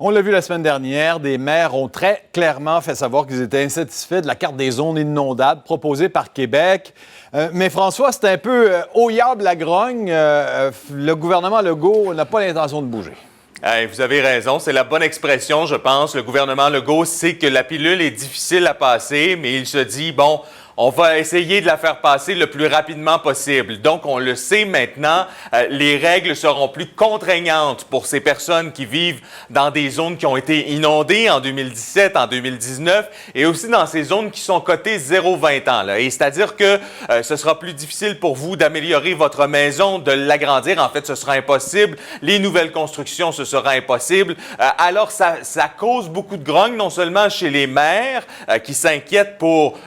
On l'a vu la semaine dernière, des maires ont très clairement fait savoir qu'ils étaient insatisfaits de la carte des zones inondables proposée par Québec. Mais François, c'est un peu au diable la grogne. Le gouvernement Legault n'a pas l'intention de bouger. Vous avez raison, c'est la bonne expression, je pense. Le gouvernement Legault sait que la pilule est difficile à passer, mais il se dit, bon, on va essayer de la faire passer le plus rapidement possible. Donc, on le sait maintenant, les règles seront plus contraignantes pour ces personnes qui vivent dans des zones qui ont été inondées en 2017, en 2019, et aussi dans ces zones qui sont cotées 0-20 ans. Là. Et c'est-à-dire que ce sera plus difficile pour vous d'améliorer votre maison, de l'agrandir. En fait, ce sera impossible. Les nouvelles constructions, ce sera impossible. Alors, ça cause beaucoup de grogne, non seulement chez les maires qui s'inquiètent pour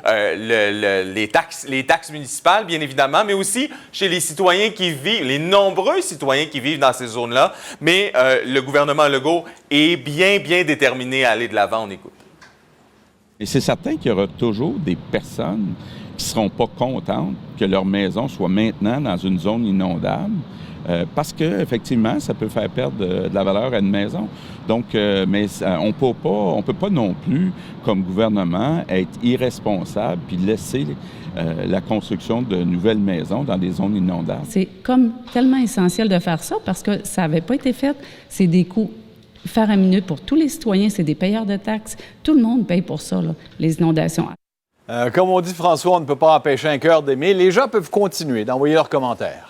les taxes municipales, bien évidemment, mais aussi chez les citoyens qui vivent, les nombreux citoyens qui vivent dans ces zones-là. Mais le gouvernement Legault est bien déterminé à aller de l'avant. On écoute. Et c'est certain qu'il y aura toujours des personnes qui ne seront pas contentes que leur maison soit maintenant dans une zone inondable. Parce qu'effectivement, ça peut faire perdre de la valeur à une maison. Donc, mais on peut pas non plus, comme gouvernement, être irresponsable puis laisser la construction de nouvelles maisons dans des zones inondables. C'est comme tellement essentiel de faire ça parce que ça n'avait pas été fait. C'est des coûts faramineux pour tous les citoyens, c'est des payeurs de taxes. Tout le monde paye pour ça, là, les inondations. Comme on dit, François, on ne peut pas empêcher un cœur d'aimer. Les gens peuvent continuer d'envoyer leurs commentaires.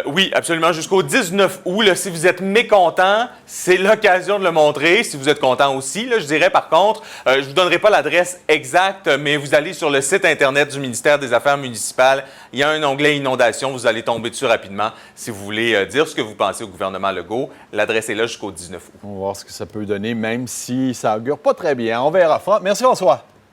Oui, absolument. Jusqu'au 19 août, là, si vous êtes mécontent, c'est l'occasion de le montrer. Si vous êtes content aussi, là, je dirais par contre, je ne vous donnerai pas l'adresse exacte, mais vous allez sur le site Internet du ministère des Affaires municipales. Il y a un onglet Inondation. Vous allez tomber dessus rapidement si vous voulez dire ce que vous pensez au gouvernement Legault. L'adresse est là jusqu'au 19 août. On va voir ce que ça peut donner, même si ça augure pas très bien. On verra. Merci, François.